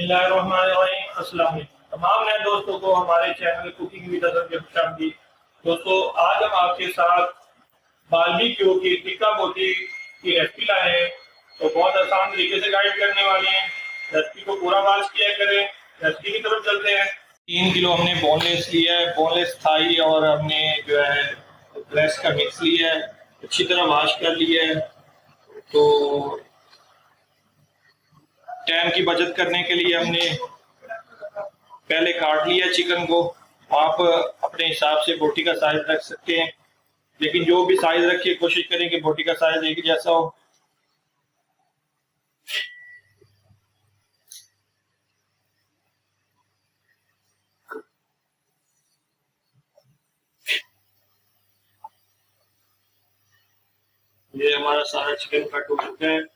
बिस्मिल्लाहिर्रहमानिर्रहीम। अस्सलाम वालेकुम तमाम नए दोस्तों को हमारे चैनल कुकिंग विद अज़र की खुशामदीद। दोस्तों, आज हम आपके साथ बारबेक्यू की टिक्का बोटी की रेसिपी लाए हैं। तो बहुत आसान तरीके से गाइड करने वाले हैं। रेसिपी को पूरा वॉच किया करें। रेसिपी की तरफ चलते हैं। 3 किलो हमने बोनलेस लिया है, बोनलेस थाई, और हमने जो है ब्रेस्ट का मिक्स लिया है, अच्छी तरह वॉश कर लिया है। तो टाइम की बचत करने के लिए हमने पहले काट लिया चिकन को। आप अपने हिसाब से बोटी का साइज रख सकते हैं, लेकिन जो भी साइज रखिए कोशिश करें कि बोटी का साइज एक जैसा हो। ये हमारा सारा चिकन कट हो चुका है।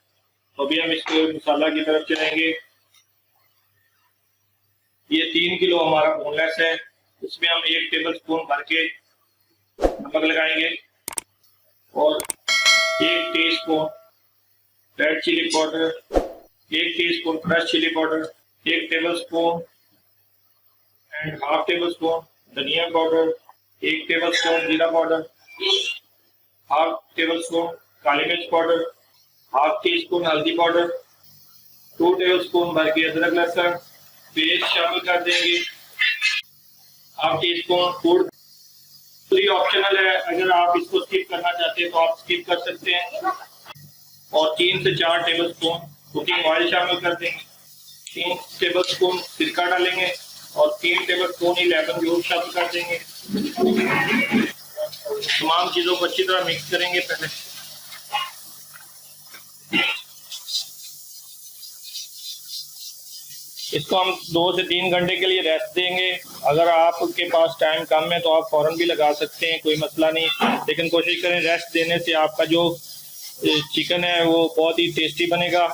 तो अभी हम इसके मसाला की तरफ चलेंगे। ये 3 किलो हमारा बोनलेस है। इसमें हम 1 टेबल स्पून भर के नमक लगाएंगे, और 1 teaspoon red chilli powder, 1 teaspoon crush chilli powder, 1 table spoon and half table spoon धनिया पाउडर, 1 टेबल स्पून जीरा पाउडर, हाफ टेबल स्पून काली मिर्च पाउडर, हाफ टी स्पून हल्दी पाउडर, 2 टेबल स्पून भर के अदरक लहसुन पेस्ट शामिल कर देंगे, हाफ टी स्पून फूड। तो ये ऑप्शनल है, अगर आप इसको स्किप करना चाहते हैं तो आप स्किप कर सकते हैं। और 3 से 4 टेबल स्पून कुकिंग ऑयल शामिल कर देंगे, 3 टेबल स्पून सिरका डालेंगे, और 3 टेबल स्पून ही लेमन जूस शामिल कर देंगे। तमाम चीज़ों को अच्छी तरह मिक्स करेंगे पहले। इसको हम 2 से 3 घंटे के लिए रेस्ट देंगे। अगर आपके पास टाइम कम है तो आप फ़ौरन भी लगा सकते हैं, कोई मसला नहीं, लेकिन कोशिश करें रेस्ट देने से आपका जो चिकन है वो बहुत ही टेस्टी बनेगा।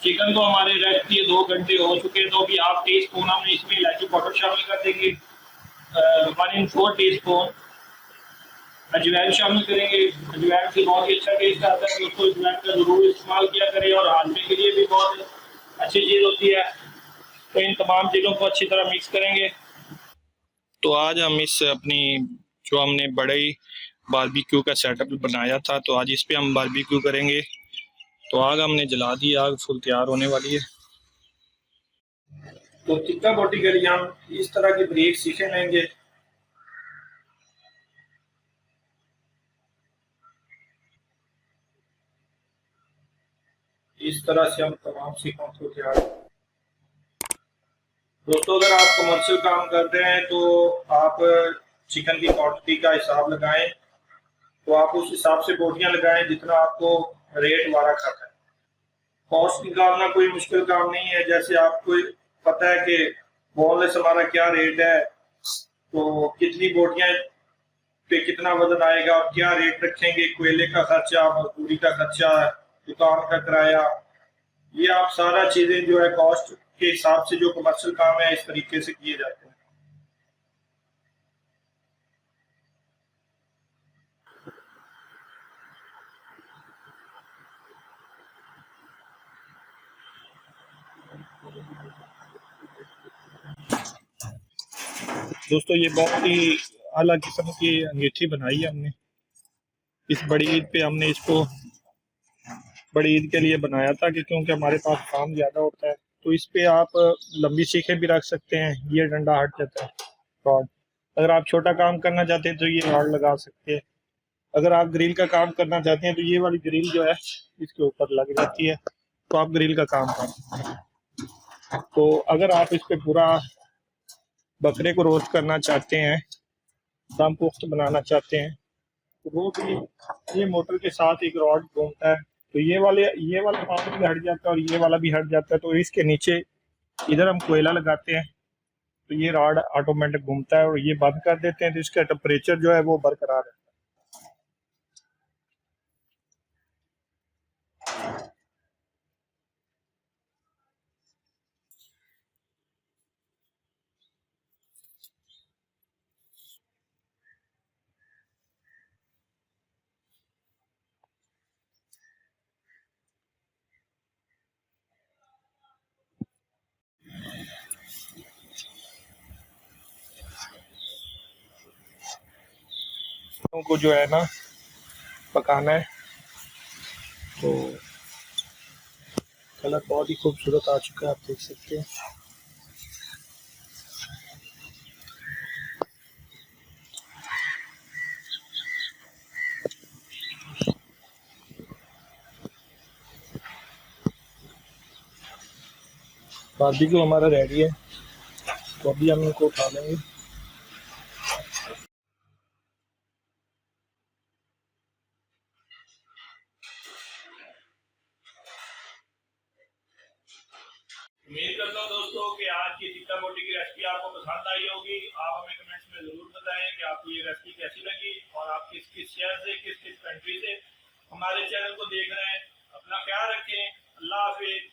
चिकन को हमारे रेस्ट किए 2 घंटे हो चुके हैं। तो अभी हाफ टी स्पून हम इसमें इलायची पाउडर शामिल कर देंगे, 1/4 टीस्पून अजवाइन शामिल करेंगे। अजवाइन से बहुत ही अच्छा टेस्ट आता है, उसको अजवाइन का जरूर इस्तेमाल किया करें, और हाजमे के लिए भी बहुत अच्छी चीज़ होती है। तो इन तमाम चीज़ों को अच्छी तरह मिक्स करेंगे। तो आज हम इस अपनी जो हमने बड़े बारबेक्यू का सेटअप बनाया था, तो आज इस पे हम बारबेक्यू करेंगे। तो आग हमने जला दी, आग फुल तैयार होने वाली है। तो टिक्का बोटी के लिए हम इस तरह की ब्रेक सीखे लेंगे। इस तरह से हम तमाम सीखों को तैयार। दोस्तों, अगर आप कमर्शियल काम करते हैं तो आप चिकन की क्वांटिटी का हिसाब लगाएं। तो आप उस हिसाब से बोटियां लगाएं जितना आपको रेट वारा खाता है। कॉस्ट निकालना कोई मुश्किल काम नहीं है। जैसे आपको पता है कि बोनलेस हमारा क्या रेट है, तो कितनी बोटियां पे कितना वजन आएगा, और क्या रेट रखेंगे, कोयले का खर्चा, मजदूरी का खर्चा, दुकान का किराया, ये आप सारा चीजें जो है कॉस्ट के हिसाब से जो कमर्शियल काम है इस तरीके से किए जाते हैं। दोस्तों, ये बहुत ही अलग किस्म की अंगीठी बनाई है हमने। इस बड़ी ईद पे हमने इसको बड़ी ईद के लिए बनाया था, कि क्योंकि हमारे पास काम ज़्यादा होता है। तो इस पे आप लंबी सीखें भी रख सकते हैं, ये डंडा हट जाता है रॉड। अगर आप छोटा काम करना चाहते हैं तो ये रॉड लगा सकते हैं। अगर आप ग्रिल का काम करना चाहते हैं तो ये वाली ग्रिल जो है इसके ऊपर लग जाती है, तो आप ग्रिल का काम कर सकते हैं। तो अगर आप इस पे पूरा बकरे को रोस्ट करना चाहते हैं, दम पुख्त बनाना चाहते हैं, तो वो भी ये मोटर के साथ एक रॉड घूमता है। तो ये वाला पावर भी हट जाता है और ये वाला भी हट जाता है। तो इसके नीचे इधर हम कोयला लगाते हैं, तो ये रॉड ऑटोमेटिक घूमता है, और ये बंद कर देते हैं तो इसका टेम्परेचर जो है वो बरकरार है। को जो है ना पकाना है। तो कलर बहुत ही खूबसूरत आ चुका है, आप देख सकते हैं। बारबेक्यू हमारा रेडी है, तो अभी हम इनको उठा लेंगे। उम्मीद करता हूँ दोस्तों कि आज की टिक्का बोटी की रेसिपी आपको पसंद आई होगी। आप हमें कमेंट्स में जरूर बताएं कि आपको ये रेसिपी कैसी लगी और आप किस किस शहर से, किस किस कंट्री से हमारे चैनल को देख रहे हैं। अपना ख्याल रखें। अल्लाह हाफिज।